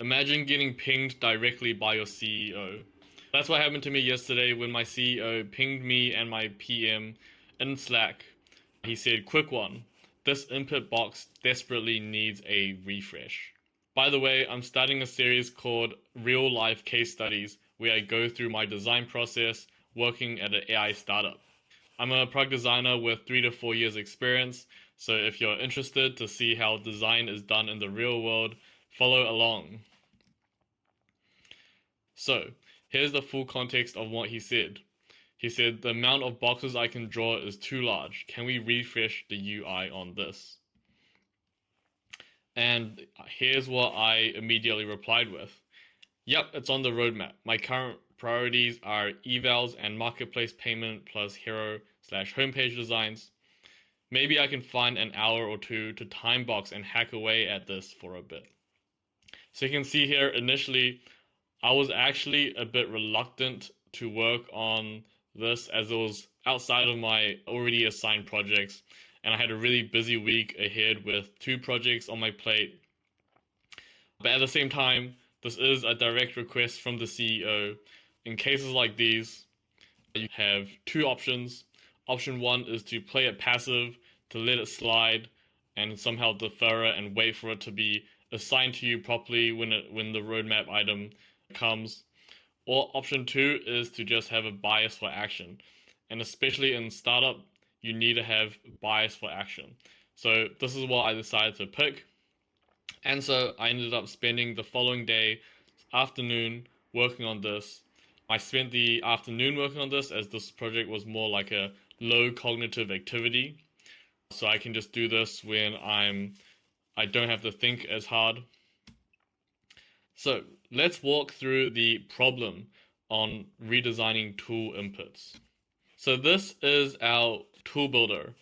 Imagine getting pinged directly by your CEO. That's what happened to me yesterday when my CEO pinged me and my PM in Slack. He said, quick one, this input box desperately needs a refresh. By the way, I'm starting a series called Real Life Case Studies where I go through my design process working at an AI startup. I'm a product designer with 3 to 4 years experience, so if you're interested to see how design is done in the real world, follow along. So, here's the full context of what he said. He said, the amount of boxes I can draw is too large. Can we refresh the UI on this? And here's what I immediately replied with. Yep, it's on the roadmap. My current priorities are evals and marketplace payment plus hero/homepage designs. Maybe I can find an hour or two to timebox and hack away at this for a bit. So you can see here, initially, I was actually a bit reluctant to work on this as it was outside of my already assigned projects, and I had a really busy week ahead with 2 projects on my plate. But at the same time, this is a direct request from the CEO. In cases like these, you have 2 options. Option 1 is to play it passive, to let it slide, and somehow defer it and wait for it to be assigned to you properly when the roadmap item comes. Or option 2 is to just have a bias for action. And especially in startup, you need to have bias for action. So this is what I decided to pick. And so I ended up spending the following day, afternoon, working on this. I spent the afternoon working on this as this project was more like a low cognitive activity. So I can just do this when I don't have to think as hard. So let's walk through the problem on redesigning tool inputs. So this is our tool builder,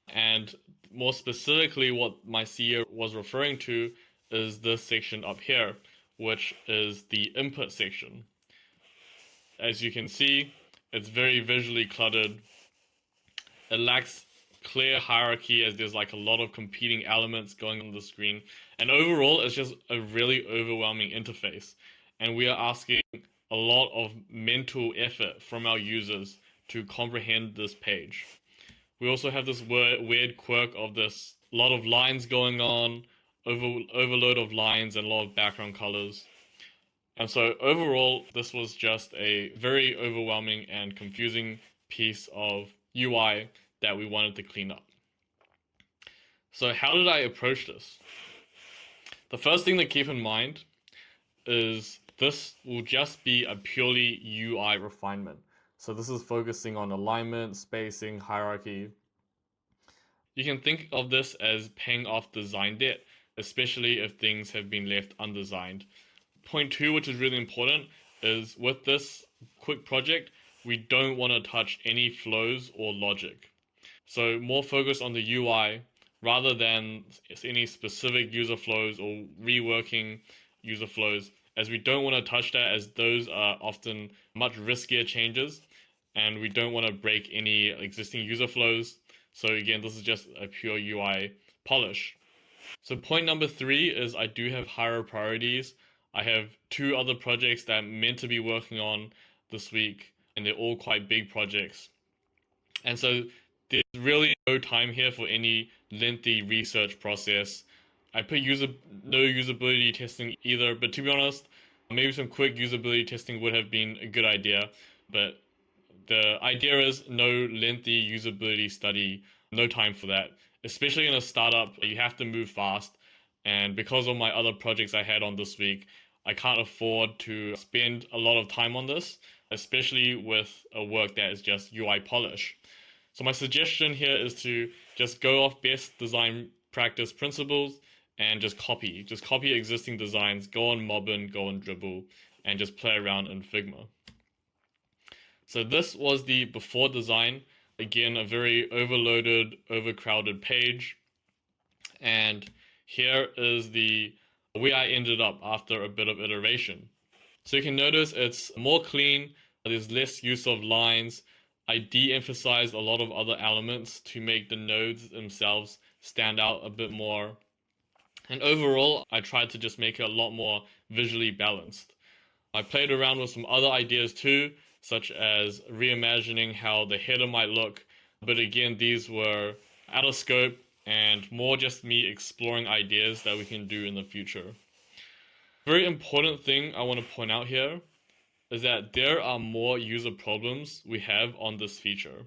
and more specifically what my CEO was referring to is this section up here, which is the input section. As you can see, it's very visually cluttered. It lacks clear hierarchy as there's like a lot of competing elements going on the screen. And overall, it's just a really overwhelming interface. And we are asking a lot of mental effort from our users to comprehend this page. We also have this weird quirk of this lot of lines going on, overload of lines and a lot of background colors. And so overall, this was just a very overwhelming and confusing piece of UI that we wanted to clean up. So how did I approach this? The first thing to keep in mind is this will just be a purely UI refinement. So this is focusing on alignment, spacing, hierarchy. You can think of this as paying off design debt, especially if things have been left undesigned. Point 2, which is really important, is with this quick project, we don't want to touch any flows or logic. So more focus on the UI rather than any specific user flows or reworking user flows, as we don't want to touch that, as those are often much riskier changes and we don't want to break any existing user flows. So again, this is just a pure UI polish. So point number 3 is I do have higher priorities. I have 2 other projects that I'm meant to be working on this week, and they're all quite big projects. And so there's really no time here for any lengthy research process. I put no usability testing either, but to be honest, maybe some quick usability testing would have been a good idea. But the idea is no lengthy usability study, no time for that. Especially in a startup, you have to move fast. And because of my other projects I had on this week, I can't afford to spend a lot of time on this, especially with a work that is just UI polish. So my suggestion here is to just go off best design practice principles and just copy existing designs, go on Mobbin, go on Dribble, and just play around in Figma. So this was the before design. Again, a very overloaded, overcrowded page. And here is the where I ended up after a bit of iteration. So you can notice it's more clean, there's less use of lines. I de-emphasized a lot of other elements to make the nodes themselves stand out a bit more. And overall, I tried to just make it a lot more visually balanced. I played around with some other ideas too, such as reimagining how the header might look, but again, these were out of scope and more just me exploring ideas that we can do in the future. Very important thing I want to point out here is that there are more user problems we have on this feature.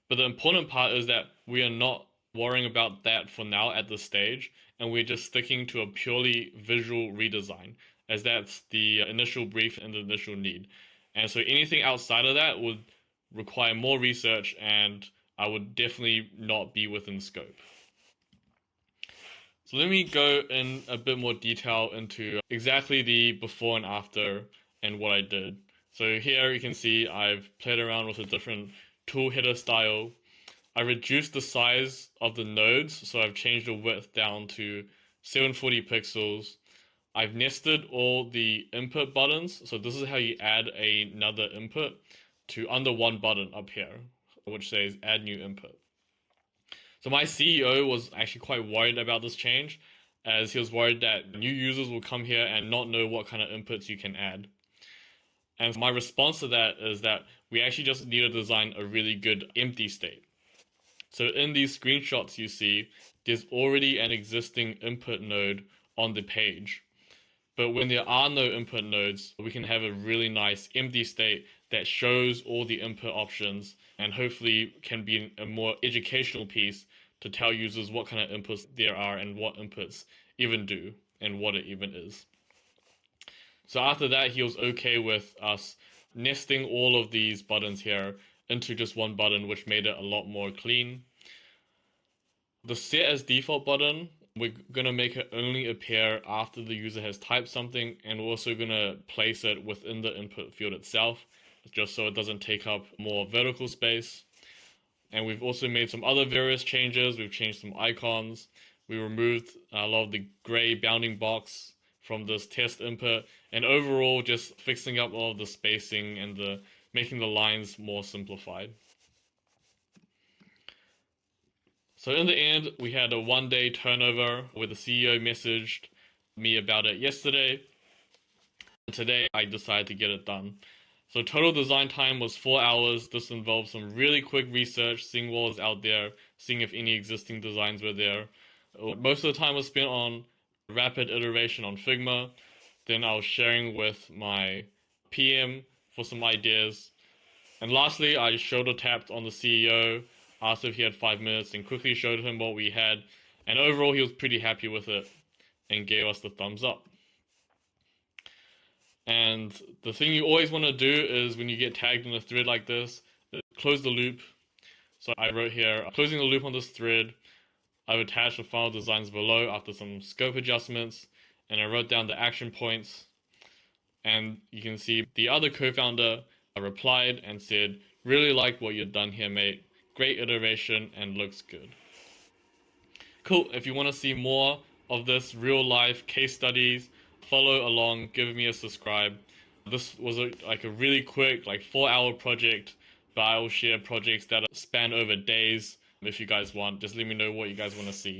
But the important part is that we are not worrying about that for now at this stage, and we're just sticking to a purely visual redesign, as that's the initial brief and the initial need. And so anything outside of that would require more research, and I would definitely not be within scope. So let me go in a bit more detail into exactly the before and after and what I did. So here you can see I've played around with a different tool header style. I reduced the size of the nodes, so I've changed the width down to 740 pixels. I've nested all the input buttons, so this is how you add another input to under one button up here, which says add new input. So my CEO was actually quite worried about this change, as he was worried that new users will come here and not know what kind of inputs you can add. And my response to that is that we actually just need to design a really good empty state. So in these screenshots you see, there's already an existing input node on the page. But when there are no input nodes, we can have a really nice empty state that shows all the input options and hopefully can be a more educational piece to tell users what kind of inputs there are and what inputs even do and what it even is. So after that, he was okay with us nesting all of these buttons here into just one button, which made it a lot more clean. The set as default button, we're going to make it only appear after the user has typed something, and we're also going to place it within the input field itself, just so it doesn't take up more vertical space. And we've also made some other various changes. We've changed some icons. We removed a lot of the gray bounding box from this test input, and overall just fixing up all of the spacing and making the lines more simplified. So in the end, we had a 1-day turnover where the CEO messaged me about it yesterday. And today I decided to get it done. So total design time was 4 hours. This involved some really quick research, seeing what was out there, seeing if any existing designs were there. Most of the time was spent on rapid iteration on Figma. Then I was sharing with my PM for some ideas. And lastly, I shoulder tapped on the CEO, asked if he had 5 minutes, and quickly showed him what we had. And overall, he was pretty happy with it and gave us the thumbs up. And the thing you always want to do is when you get tagged in a thread like this, close the loop. So I wrote here, closing the loop on this thread. I've attached the final designs below after some scope adjustments, and I wrote down the action points. And you can see the other co-founder replied and said, really like what you've done here, mate. Great iteration and looks good. Cool. If you want to see more of this real life case studies, follow along, give me a subscribe. This was a really quick 4-hour project, but I will share projects that span over days. If you guys want, just let me know what you guys want to see.